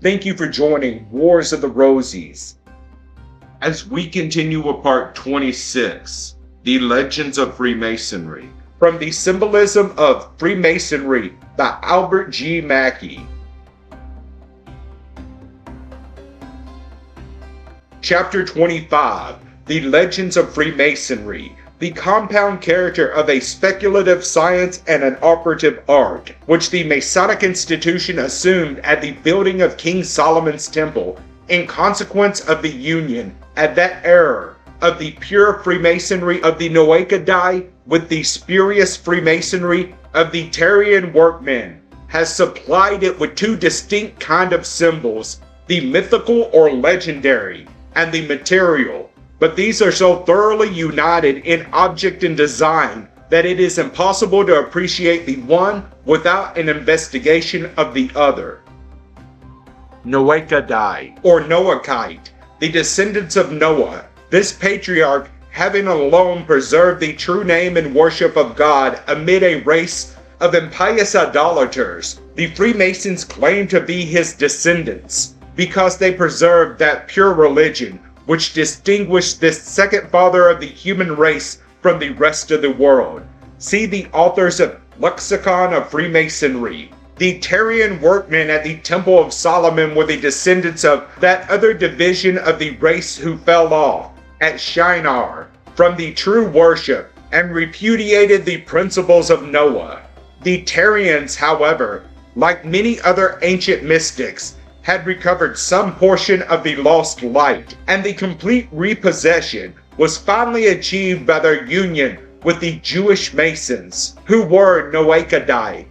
Thank you for joining Wars of the Rosies. As we continue with part 26, the Legends of Freemasonry, from the Symbolism of Freemasonry by Albert G. Mackey. Chapter 25, The Legends of Freemasonry, the compound character of a speculative science and an operative art, which the Masonic institution assumed at the building of King Solomon's Temple in consequence of the union at that era of the Pure Freemasonry of the Noachidae with the Spurious Freemasonry of the Tyrian workmen, has supplied it with two distinct kinds of symbols, the mythical or legendary, and the material. But these are so thoroughly united in object and design that it is impossible to appreciate the one without an investigation of the other. Noachidae, or Noachite, the descendants of Noah, this patriarch having alone preserved the true name and worship of God amid a race of impious idolaters. The Freemasons claim to be his descendants because they preserved that pure religion which distinguished this second father of the human race from the rest of the world. See the authors of Lexicon of Freemasonry. The Tyrian workmen at the Temple of Solomon were the descendants of that other division of the race who fell off at Shinar from the true worship and repudiated the principles of Noah. The Tyrians, however, like many other ancient mystics, had recovered some portion of the lost light, and the complete repossession was finally achieved by their union with the Jewish Masons, who were Noachidae.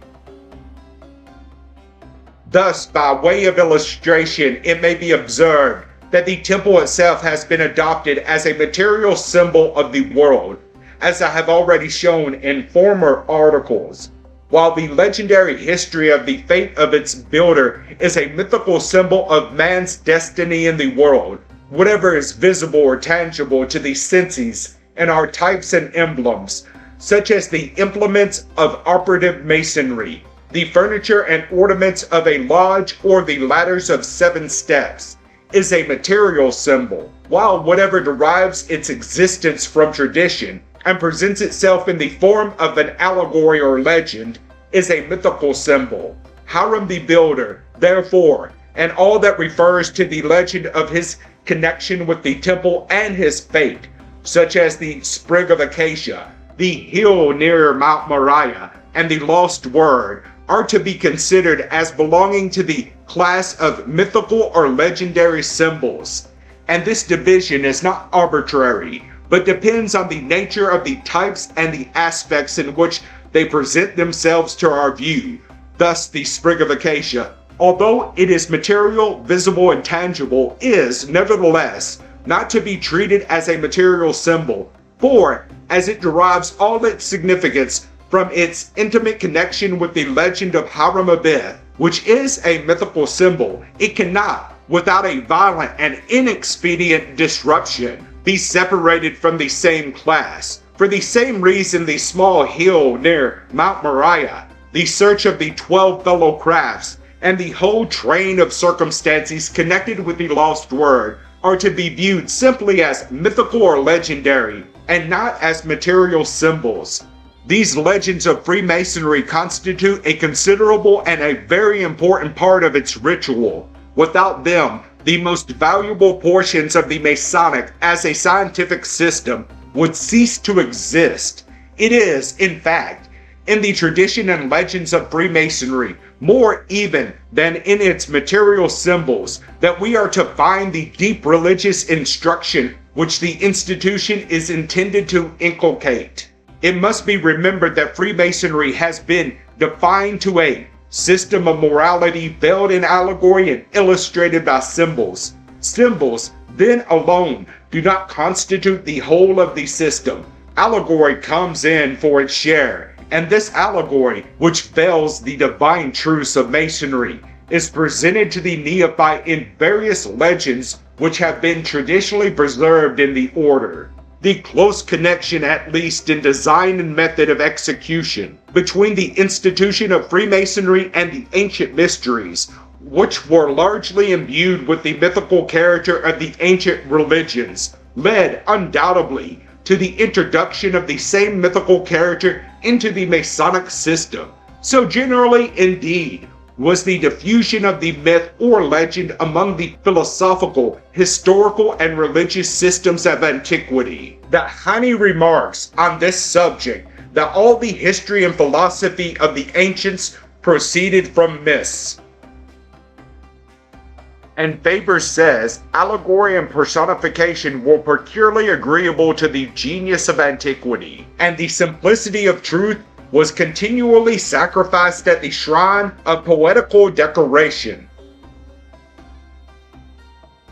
Thus, by way of illustration, it may be observed that the temple itself has been adopted as a material symbol of the world, as I have already shown in former articles, while the legendary history of the fate of its builder is a mythical symbol of man's destiny in the world. Whatever is visible or tangible to the senses and are types and emblems, such as the implements of operative masonry, the furniture and ornaments of a lodge, or the ladders of 7 steps, is a material symbol, while whatever derives its existence from tradition and presents itself in the form of an allegory or legend is a mythical symbol. Hiram the Builder, therefore, and all that refers to the legend of his connection with the temple and his fate, such as the Sprig of Acacia, the hill near Mount Moriah, and the lost word, are to be considered as belonging to the class of mythical or legendary symbols. And this division is not arbitrary, but depends on the nature of the types and the aspects in which they present themselves to our view. Thus, the Sprig of Acacia, although it is material, visible, and tangible, is, nevertheless, not to be treated as a material symbol, for, as it derives all its significance from its intimate connection with the legend of Hiram Abith, which is a mythical symbol, it cannot, without a violent and inexpedient disruption, be separated from the same class. For the same reason, the small hill near Mount Moriah, the search of the 12 fellow crafts, and the whole train of circumstances connected with the lost word are to be viewed simply as mythical or legendary, and not as material symbols. These legends of Freemasonry constitute a considerable and a very important part of its ritual. Without them, the most valuable portions of the Masonic as a scientific system would cease to exist. It is, in fact, in the tradition and legends of Freemasonry, more even than in its material symbols, that we are to find the deep religious instruction which the institution is intended to inculcate. It must be remembered that Freemasonry has been defined to a system of morality veiled in allegory and illustrated by symbols. Symbols, then alone, do not constitute the whole of the system. Allegory comes in for its share, and this allegory, which veils the divine truths of Masonry, is presented to the neophyte in various legends which have been traditionally preserved in the order. The close connection, at least in design and method of execution, between the institution of Freemasonry and the ancient mysteries, which were largely imbued with the mythical character of the ancient religions, led undoubtedly to the introduction of the same mythical character into the Masonic system. So generally, indeed, was the diffusion of the myth or legend among the philosophical, historical, and religious systems of antiquity. That Heine remarks on this subject that all the history and philosophy of the ancients proceeded from myths. And Faber says, allegory and personification were peculiarly agreeable to the genius of antiquity, and the simplicity of truth was continually sacrificed at the shrine of poetical decoration.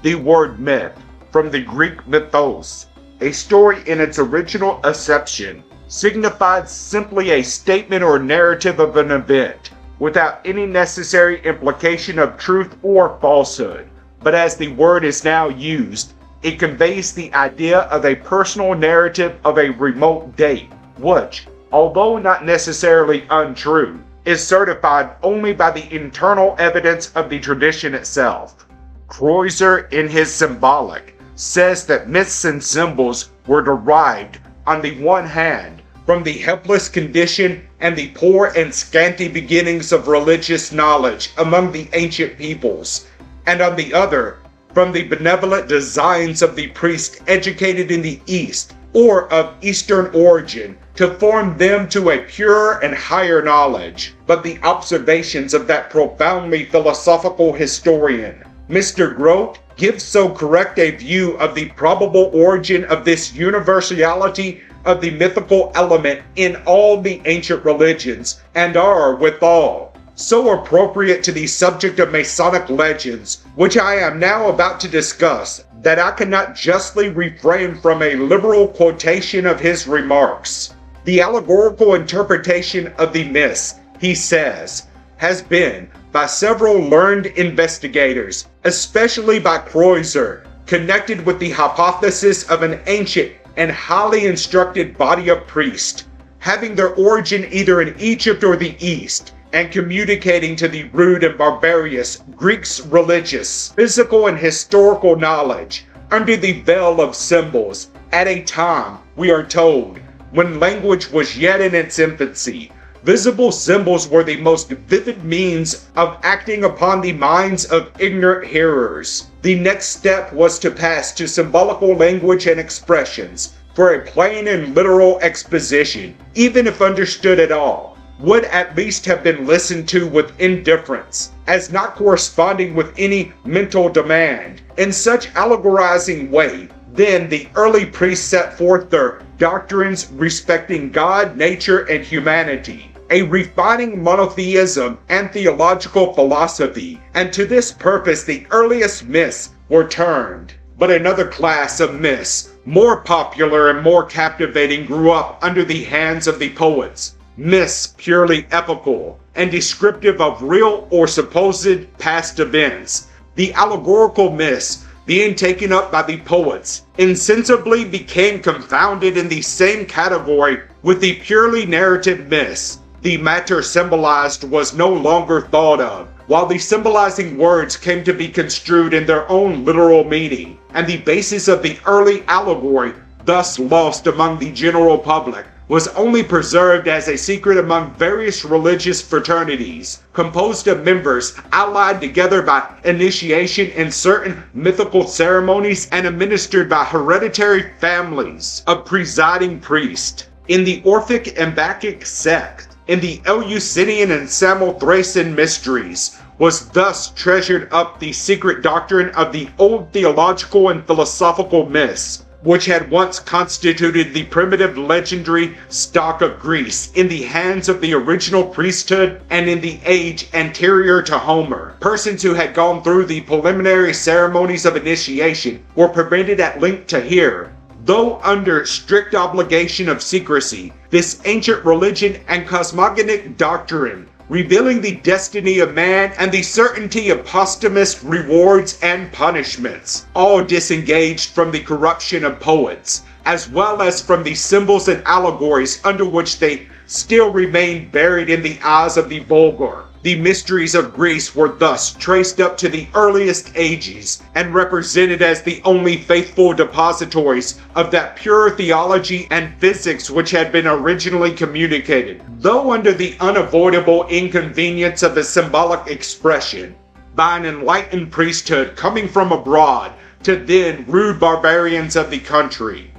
The word myth, from the Greek mythos, a story in its original acception, signified simply a statement or narrative of an event, without any necessary implication of truth or falsehood. But as the word is now used, it conveys the idea of a personal narrative of a remote date, which, although not necessarily untrue, is certified only by the internal evidence of the tradition itself. Kreuzer, in his Symbolic, says that myths and symbols were derived, on the one hand, from the helpless condition and the poor and scanty beginnings of religious knowledge among the ancient peoples, and on the other, from the benevolent designs of the priest educated in the East, or of Eastern origin, to form them to a pure and higher knowledge. But the observations of that profoundly philosophical historian, Mr. Grote, give so correct a view of the probable origin of this universality of the mythical element in all the ancient religions, and are, withal, so appropriate to the subject of Masonic legends, which I am now about to discuss, that I cannot justly refrain from a liberal quotation of his remarks. The allegorical interpretation of the myths, he says, has been, by several learned investigators, especially by Kreuzer, connected with the hypothesis of an ancient and highly instructed body of priests, having their origin either in Egypt or the East, and communicating to the rude and barbarous Greeks' religious, physical, and historical knowledge under the veil of symbols, at a time, we are told, when language was yet in its infancy. Visible symbols were the most vivid means of acting upon the minds of ignorant hearers. The next step was to pass to symbolical language and expressions, for a plain and literal exposition, even if understood at all, would at least have been listened to with indifference, as not corresponding with any mental demand. In such allegorizing way, then the early priests set forth their doctrines respecting God, nature, and humanity, a refining monotheism and theological philosophy, and to this purpose the earliest myths were turned. But another class of myths, more popular and more captivating, grew up under the hands of the poets. Myths purely epical and descriptive of real or supposed past events. The allegorical myths, being taken up by the poets, insensibly became confounded in the same category with the purely narrative myths. The matter symbolized was no longer thought of, while the symbolizing words came to be construed in their own literal meaning, and the basis of the early allegory, thus lost among the general public, was only preserved as a secret among various religious fraternities, composed of members allied together by initiation in certain mythical ceremonies and administered by hereditary families of presiding priests. In the Orphic and Bacchic sect, in the Eleusinian and Samothracian mysteries, was thus treasured up the secret doctrine of the old theological and philosophical myths, which had once constituted the primitive legendary stock of Greece in the hands of the original priesthood and in the age anterior to Homer. Persons who had gone through the preliminary ceremonies of initiation were permitted at length to hear, though under strict obligation of secrecy, this ancient religion and cosmogonic doctrine, revealing the destiny of man and the certainty of posthumous rewards and punishments, all disengaged from the corruption of poets, as well as from the symbols and allegories under which they still remain buried in the eyes of the vulgar. The mysteries of Greece were thus traced up to the earliest ages and represented as the only faithful depositories of that pure theology and physics which had been originally communicated, though under the unavoidable inconvenience of a symbolic expression, by an enlightened priesthood coming from abroad to then rude barbarians of the country.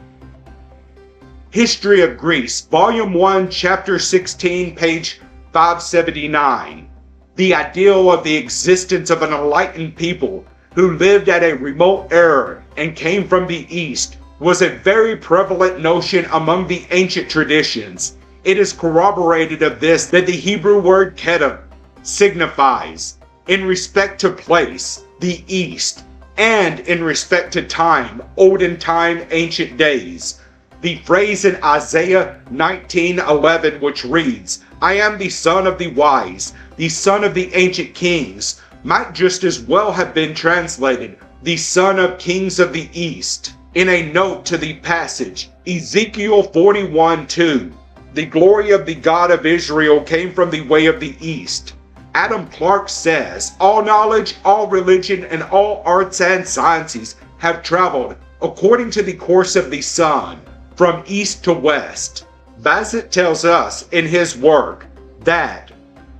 History of Greece, Volume 1, Chapter 16, page 579. The ideal of the existence of an enlightened people who lived at a remote era and came from the East was a very prevalent notion among the ancient traditions. It is corroborated of this that the Hebrew word kedem signifies, in respect to place, the East, and in respect to time, olden time, ancient days. The phrase in Isaiah 19:11 which reads, "I am the son of the wise, the son of the ancient kings," might just as well have been translated, "the son of kings of the East." In a note to the passage, Ezekiel 41:2, "The glory of the God of Israel came from the way of the East." Adam Clarke says, "All knowledge, all religion, and all arts and sciences have traveled, according to the course of the sun, from east to west." Bassett tells us in his work that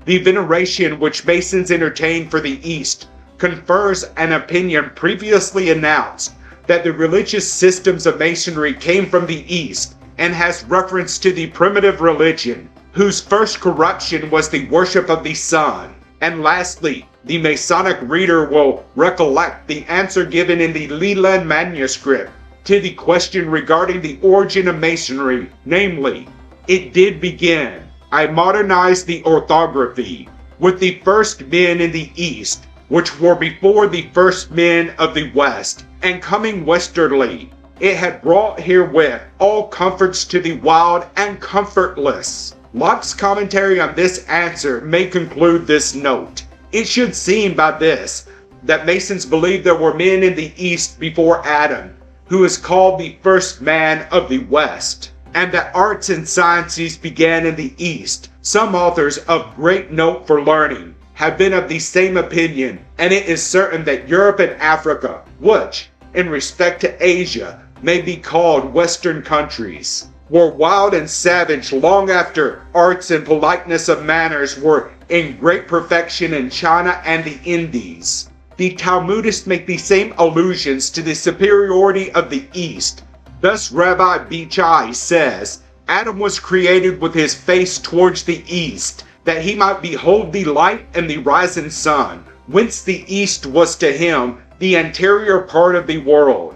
the veneration which Masons entertain for the East confers an opinion previously announced that the religious systems of Masonry came from the East and has reference to the primitive religion, whose first corruption was the worship of the sun. And lastly, the Masonic reader will recollect the answer given in the Leland manuscript to the question regarding the origin of Masonry, namely, "It did begin. I modernized the orthography with the first men in the East, which were before the first men of the West, and coming westerly, it had brought herewith all comforts to the wild and comfortless." Locke's commentary on this answer may conclude this note. It should seem by this that Masons believed there were men in the East before Adam, who is called the first man of the West, and that arts and sciences began in the East. Some authors of great note for learning have been of the same opinion, and it is certain that Europe and Africa, which, in respect to Asia, may be called Western countries, were wild and savage long after arts and politeness of manners were in great perfection in China and the Indies. The Talmudists make the same allusions to the superiority of the East. Thus Rabbi Bichai says, "Adam was created with his face towards the East, that he might behold the light and the rising sun, whence the East was to him the anterior part of the world."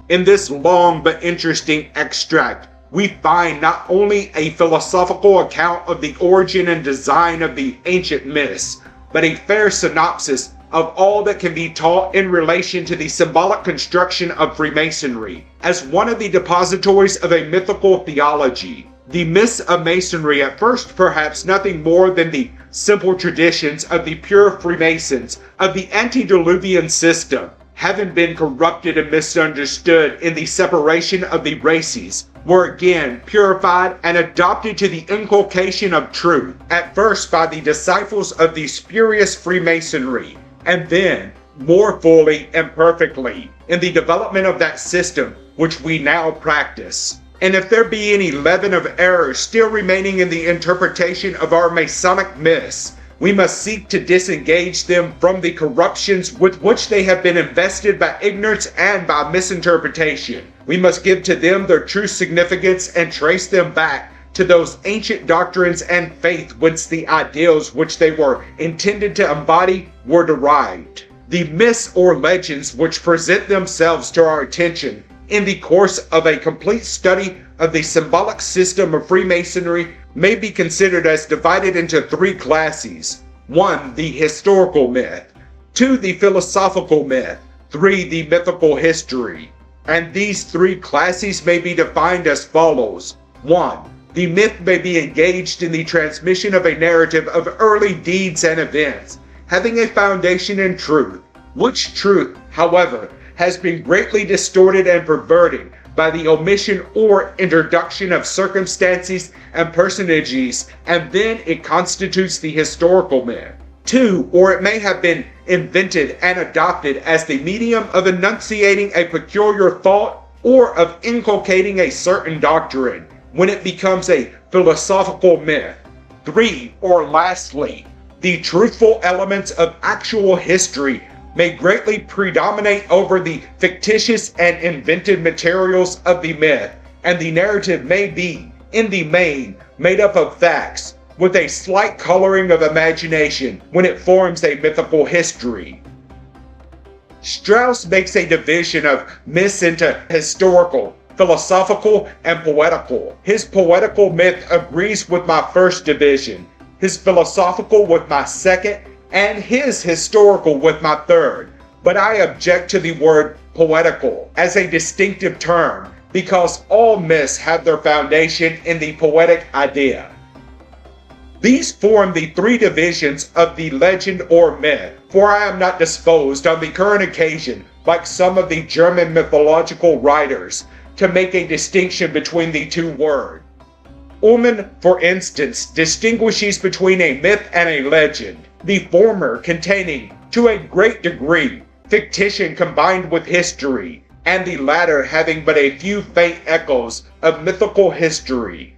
In this long but interesting extract, we find not only a philosophical account of the origin and design of the ancient myths, but a fair synopsis of all that can be taught in relation to the symbolic construction of Freemasonry, as one of the depositories of a mythical theology. The myths of Masonry, at first perhaps nothing more than the simple traditions of the pure Freemasons of the antediluvian system, having been corrupted and misunderstood in the separation of the races, were again purified and adopted to the inculcation of truth, at first by the disciples of the Spurious Freemasonry, and then, more fully and perfectly, in the development of that system which we now practice. And if there be any leaven of error still remaining in the interpretation of our Masonic myths, we must seek to disengage them from the corruptions with which they have been invested by ignorance and by misinterpretation. We must give to them their true significance and trace them back to those ancient doctrines and faith whence the ideals which they were intended to embody were derived. The myths or legends which present themselves to our attention in the course of a complete study of the symbolic system of Freemasonry may be considered as divided into three classes. 1. The historical myth. 2. The philosophical myth. 3. The mythical history. And these three classes may be defined as follows. 1. The myth may be engaged in the transmission of a narrative of early deeds and events, having a foundation in truth, which truth, however, has been greatly distorted and perverted by the omission or introduction of circumstances and personages, and then it constitutes the historical myth. 2. Or it may have been invented and adopted as the medium of enunciating a peculiar thought or of inculcating a certain doctrine, when it becomes a philosophical myth. 3. Or lastly, the truthful elements of actual history may greatly predominate over the fictitious and invented materials of the myth, and the narrative may be, in the main, made up of facts, with a slight coloring of imagination when it forms a mythical history. Strauss makes a division of myths into historical, philosophical, and poetical. His poetical myth agrees with my first division, his philosophical with my second, and his historical with my third. But I object to the word poetical as a distinctive term because all myths have their foundation in the poetic idea. These form the three divisions of the legend or myth, for I am not disposed on the current occasion, like some of the German mythological writers, to make a distinction between the two words. Ullmann, for instance, distinguishes between a myth and a legend, the former containing, to a great degree, fictition combined with history, and the latter having but a few faint echoes of mythical history.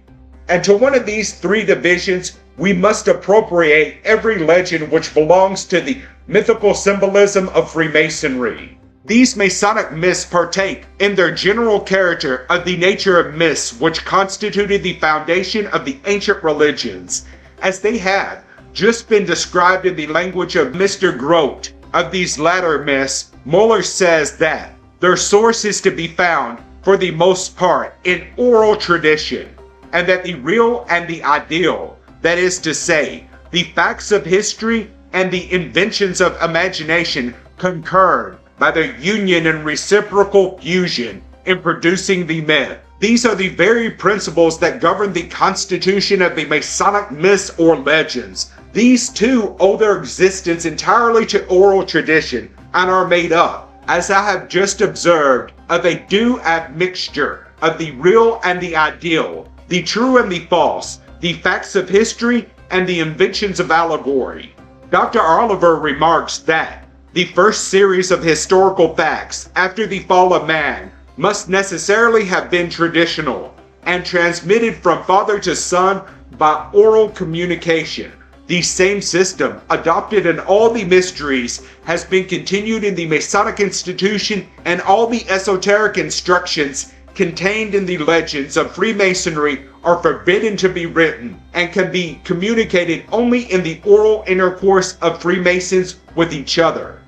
And to one of these three divisions, we must appropriate every legend which belongs to the mythical symbolism of Freemasonry. These Masonic myths partake in their general character of the nature of myths which constituted the foundation of the ancient religions, as they have just been described in the language of Mr. Grote. Of these latter myths, Muller says that their source is to be found, for the most part, in oral tradition, and that the real and the ideal, that is to say, the facts of history and the inventions of imagination, concurred by their union and reciprocal fusion in producing the myth. These are the very principles that govern the constitution of the Masonic myths or legends. These too owe their existence entirely to oral tradition and are made up, as I have just observed, of a due admixture of the real and the ideal, the true and the false, the facts of history and the inventions of allegory. Dr. Oliver remarks that the first series of historical facts after the fall of man must necessarily have been traditional and transmitted from father to son by oral communication. The same system, adopted in all the mysteries, has been continued in the Masonic institution, and all the esoteric instructions contained in the legends of Freemasonry are forbidden to be written and can be communicated only in the oral intercourse of Freemasons with each other.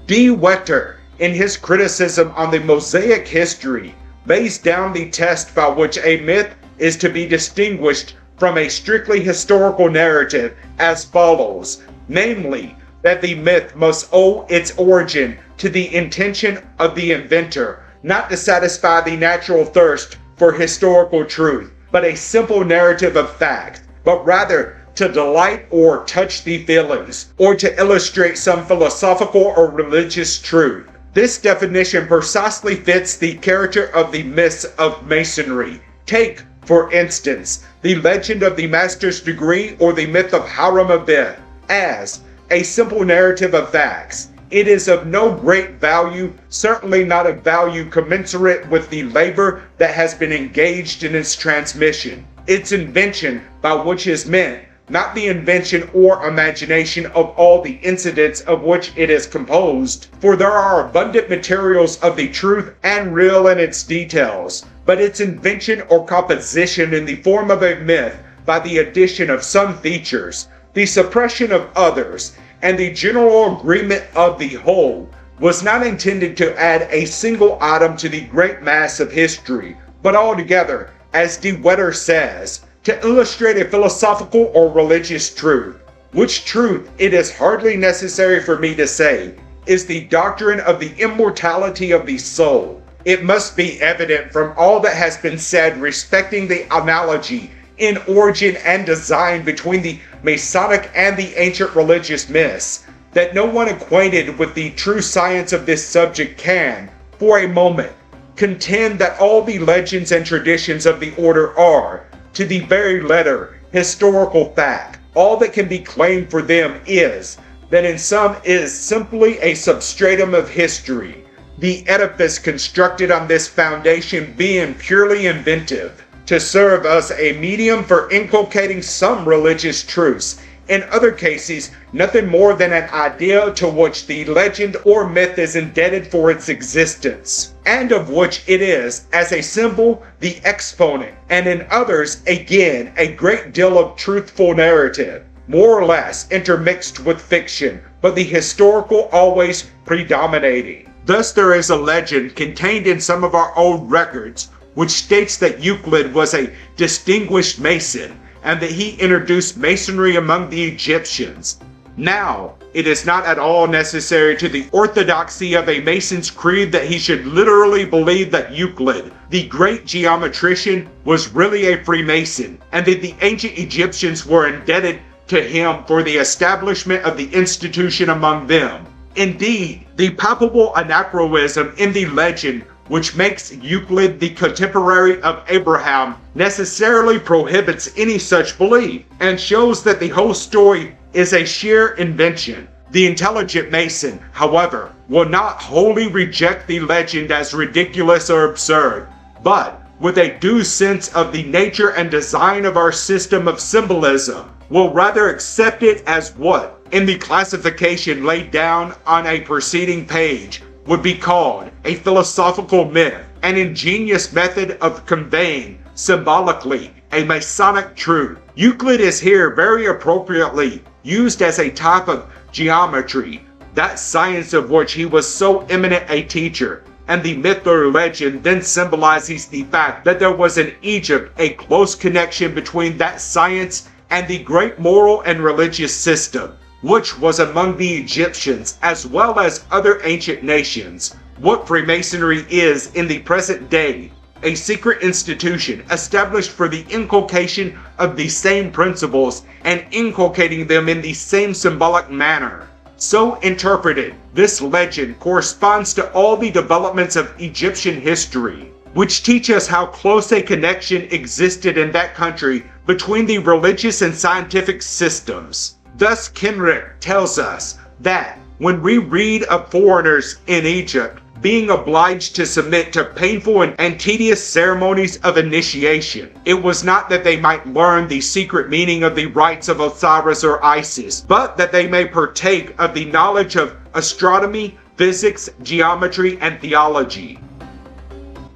D. Wechter, in his criticism on the Mosaic history, lays down the test by which a myth is to be distinguished from a strictly historical narrative as follows, namely, that the myth must owe its origin to the intention of the inventor, not to satisfy the natural thirst for historical truth, but a simple narrative of fact, but rather to delight or touch the feelings, or to illustrate some philosophical or religious truth. This definition precisely fits the character of the myths of Masonry. Take, for instance, the legend of the Master's Degree or the myth of Hiram Abiff as a simple narrative of facts. It is of no great value, certainly not of value commensurate with the labor that has been engaged in its transmission. Its invention, by which is meant not the invention or imagination of all the incidents of which it is composed, for there are abundant materials of the truth and real in its details, but its invention or composition in the form of a myth by the addition of some features, the suppression of others, and the general agreement of the whole, was not intended to add a single item to the great mass of history, but altogether, as De Wetter says, to illustrate a philosophical or religious truth, which truth, it is hardly necessary for me to say, is the doctrine of the immortality of the soul. It must be evident from all that has been said respecting the analogy in origin and design between the Masonic and the ancient religious myths, that no one acquainted with the true science of this subject can, for a moment, contend that all the legends and traditions of the order are, to the very letter, historical fact. All that can be claimed for them is that in some is simply a substratum of history, the edifice constructed on this foundation being purely inventive, to serve as a medium for inculcating some religious truths. In other cases, nothing more than an idea to which the legend or myth is indebted for its existence, and of which it is, as a symbol, the exponent, and in others, again, a great deal of truthful narrative, more or less intermixed with fiction, but the historical always predominating. Thus there is a legend contained in some of our old records, which states that Euclid was a distinguished Mason, and that he introduced Masonry among the Egyptians. Now, it is not at all necessary to the orthodoxy of a Mason's creed that he should literally believe that Euclid, the great geometrician, was really a Freemason, and that the ancient Egyptians were indebted to him for the establishment of the institution among them. Indeed, the palpable anachronism in the legend, which makes Euclid the contemporary of Abraham, necessarily prohibits any such belief, and shows that the whole story is a sheer invention. The intelligent Mason, however, will not wholly reject the legend as ridiculous or absurd, but, with a due sense of the nature and design of our system of symbolism, will rather accept it as what, in the classification laid down on a preceding page, would be called a philosophical myth, an ingenious method of conveying, symbolically, a Masonic truth. Euclid is here very appropriately used as a type of geometry, that science of which he was so eminent a teacher, and the myth or legend then symbolizes the fact that there was in Egypt a close connection between that science and the great moral and religious system, which was among the Egyptians as well as other ancient nations. What Freemasonry is in the present day, a secret institution established for the inculcation of the same principles and inculcating them in the same symbolic manner. So interpreted, this legend corresponds to all the developments of Egyptian history, which teach us how close a connection existed in that country between the religious and scientific systems. Thus Kenrick tells us that when we read of foreigners in Egypt being obliged to submit to painful and tedious ceremonies of initiation, it was not that they might learn the secret meaning of the rites of Osiris or Isis, but that they may partake of the knowledge of astronomy, physics, geometry, and theology.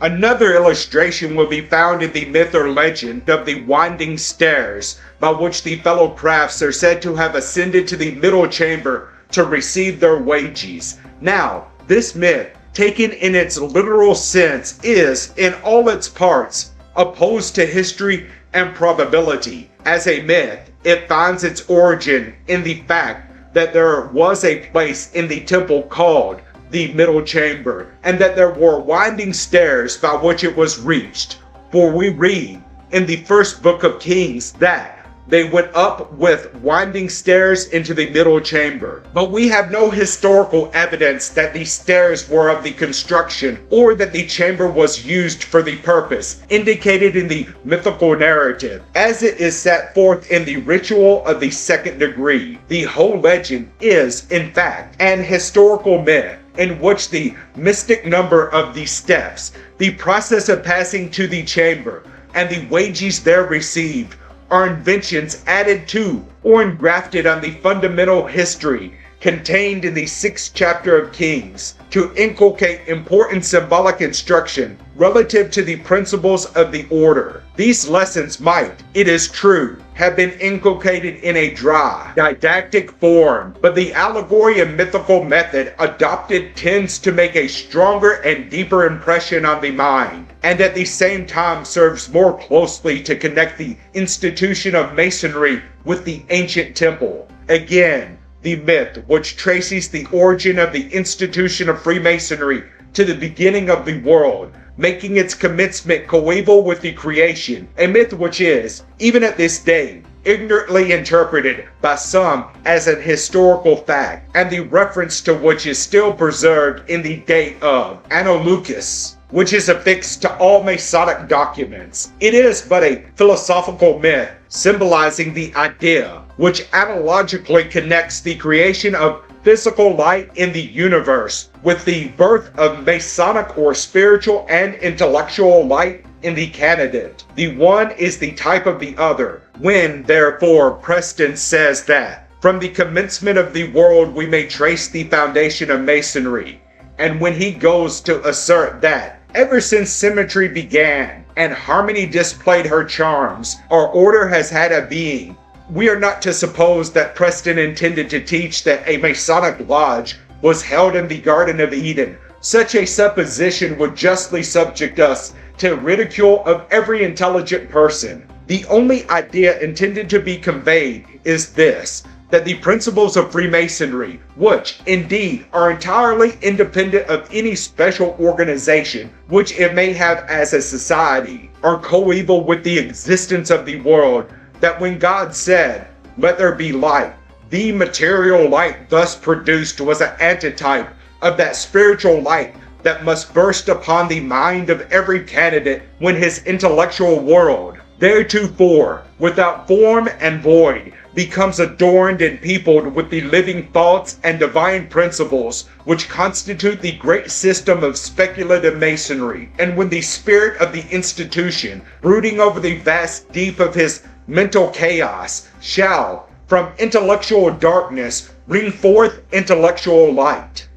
Another illustration will be found in the myth or legend of the winding stairs, by which the fellow crafts are said to have ascended to the middle chamber to receive their wages. Now, this myth, taken in its literal sense, is, in all its parts, opposed to history and probability. As a myth, it finds its origin in the fact that there was a place in the temple called the middle chamber, and that there were winding stairs by which it was reached. For we read in the first book of Kings that they went up with winding stairs into the middle chamber. But we have no historical evidence that these stairs were of the construction or that the chamber was used for the purpose indicated in the mythical narrative, as it is set forth in the ritual of the second degree. The whole legend is, in fact, an historical myth in which the mystic number of the steps, the process of passing to the chamber, and the wages there received are inventions added to or engrafted on the fundamental history contained in the 6th chapter of Kings to inculcate important symbolic instruction relative to the principles of the order. These lessons might, it is true, have been inculcated in a dry, didactic form, but the allegory and mythical method adopted tends to make a stronger and deeper impression on the mind, and at the same time serves more closely to connect the institution of Masonry with the ancient temple. Again, the myth, which traces the origin of the institution of Freemasonry to the beginning of the world, making its commencement coeval with the creation, a myth which is, even at this day, ignorantly interpreted by some as an historical fact, and the reference to which is still preserved in the date of Anno Lucas which is affixed to all Masonic documents. It is but a philosophical myth symbolizing the idea, which analogically connects the creation of physical light in the universe with the birth of Masonic or spiritual and intellectual light in the candidate. The one is the type of the other. When, therefore, Preston says that, from the commencement of the world we may trace the foundation of Masonry, and when he goes to assert that, ever since symmetry began and harmony displayed her charms, our order has had a being, we are not to suppose that Preston intended to teach that a Masonic lodge was held in the Garden of Eden. Such a supposition would justly subject us to ridicule of every intelligent person. The only idea intended to be conveyed is this, that the principles of Freemasonry, which indeed are entirely independent of any special organization which it may have as a society, are coeval with the existence of the world, that when God said, "Let there be light," the material light thus produced was an antitype of that spiritual light that must burst upon the mind of every candidate when his intellectual world, theretofore without form and void, becomes adorned and peopled with the living thoughts and divine principles which constitute the great system of speculative masonry, and when the spirit of the institution, brooding over the vast deep of his mental chaos, shall, from intellectual darkness, bring forth intellectual light.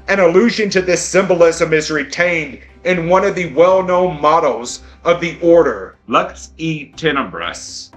An allusion to this symbolism is retained in one of the well-known mottos of the order, Lux e Tenebris.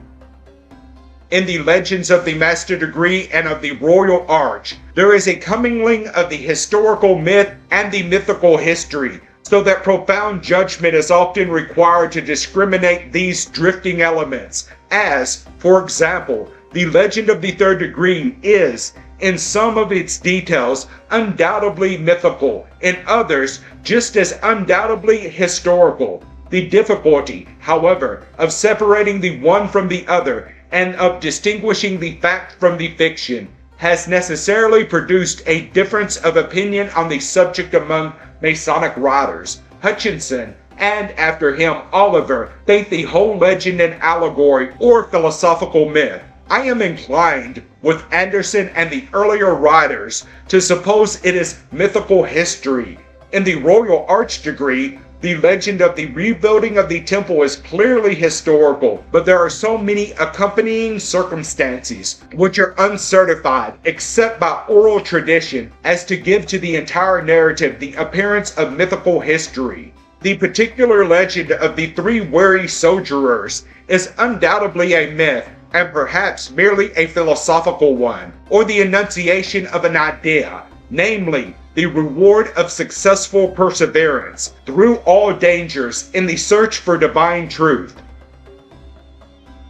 In the Legends of the Master Degree and of the Royal Arch, there is a commingling of the historical myth and the mythical history, so that profound judgment is often required to discriminate these drifting elements, as, for example, the Legend of the Third Degree is, in some of its details, undoubtedly mythical, in others, just as undoubtedly historical. The difficulty, however, of separating the one from the other and of distinguishing the fact from the fiction has necessarily produced a difference of opinion on the subject among Masonic writers. Hutchinson, and after him Oliver, think the whole legend an allegory or philosophical myth. I am inclined, with Anderson and the earlier writers, to suppose it is mythical history. In the Royal Arch Degree, the legend of the rebuilding of the temple is clearly historical, but there are so many accompanying circumstances which are uncertified except by oral tradition as to give to the entire narrative the appearance of mythical history. The particular legend of the three weary soldierers is undoubtedly a myth, and perhaps merely a philosophical one, or the enunciation of an idea, namely, the reward of successful perseverance through all dangers in the search for divine truth.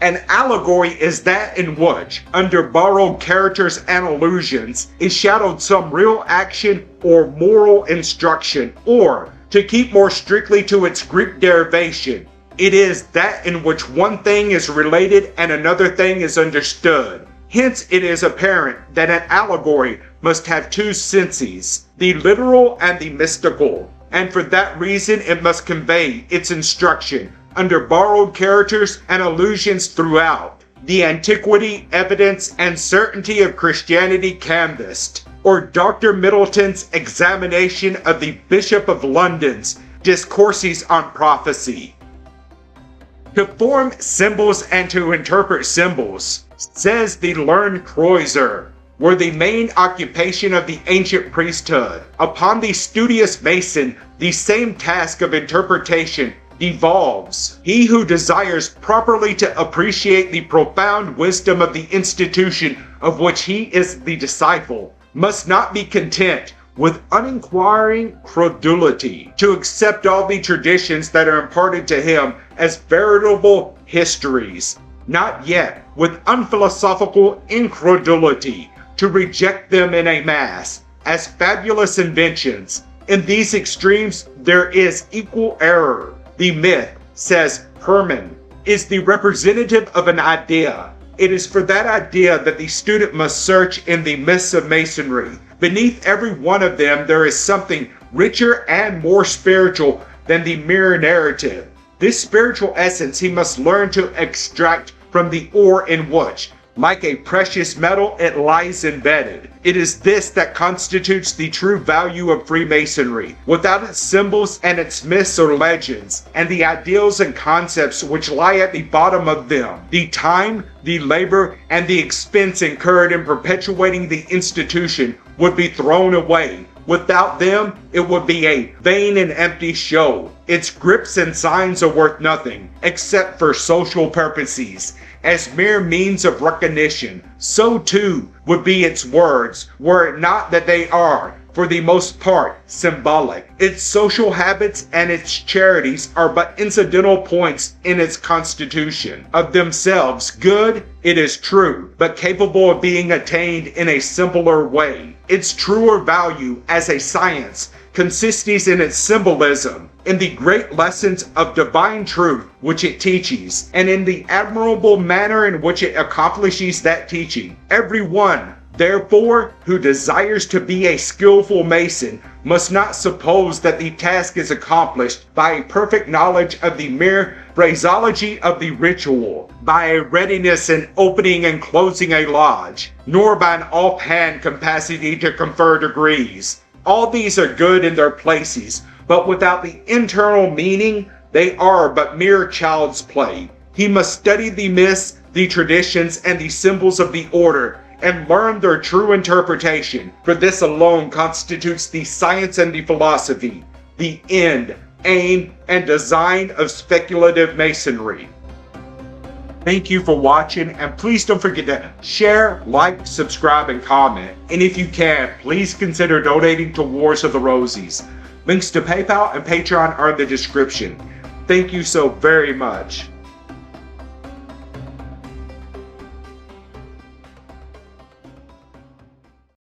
An allegory is that in which, under borrowed characters and allusions, is shadowed some real action or moral instruction, or, to keep more strictly to its Greek derivation, it is that in which one thing is related and another thing is understood. Hence it is apparent that an allegory must have two senses, the literal and the mystical, and for that reason it must convey its instruction under borrowed characters and allusions throughout. The antiquity, evidence, and certainty of Christianity canvassed, or Dr. Middleton's examination of the Bishop of London's Discourses on Prophecy. To form symbols and to interpret symbols, says the learned Kreuzer, were the main occupation of the ancient priesthood. Upon the studious Mason, the same task of interpretation devolves. He who desires properly to appreciate the profound wisdom of the institution of which he is the disciple must not be content with uninquiring credulity to accept all the traditions that are imparted to him as veritable histories, not yet with unphilosophical incredulity to reject them in a mass as fabulous inventions. In these extremes there is equal error. The myth, says Herman, is the representative of an idea. It is for that idea that the student must search in the myths of Masonry. Beneath every one of them, there is something richer and more spiritual than the mere narrative. This spiritual essence he must learn to extract from the ore in which, like a precious metal, it lies embedded. It is this that constitutes the true value of Freemasonry. Without its symbols and its myths or legends, and the ideals and concepts which lie at the bottom of them, the time, the labor, and the expense incurred in perpetuating the institution would be thrown away. Without them, it would be a vain and empty show. Its grips and signs are worth nothing, except for social purposes. As mere means of recognition, so too would be its words, were it not that they are, for the most part, symbolic. Its social habits and its charities are but incidental points in its constitution. Of themselves good, it is true, but capable of being attained in a simpler way. Its truer value as a science consists in its symbolism, in the great lessons of divine truth which it teaches, and in the admirable manner in which it accomplishes that teaching. Everyone, therefore, who desires to be a skillful Mason must not suppose that the task is accomplished by a perfect knowledge of the mere phraseology of the ritual, by a readiness in opening and closing a lodge, nor by an offhand capacity to confer degrees. All these are good in their places, but without the internal meaning, they are but mere child's play. He must study the myths, the traditions, and the symbols of the order, and learn their true interpretation, for this alone constitutes the science and the philosophy, the end, aim, and design of speculative masonry. Thank you for watching, and please don't forget to share, like, subscribe, and comment. And if you can, please consider donating to Wars of the Rosies. Links to PayPal and Patreon are in the description. Thank you so very much.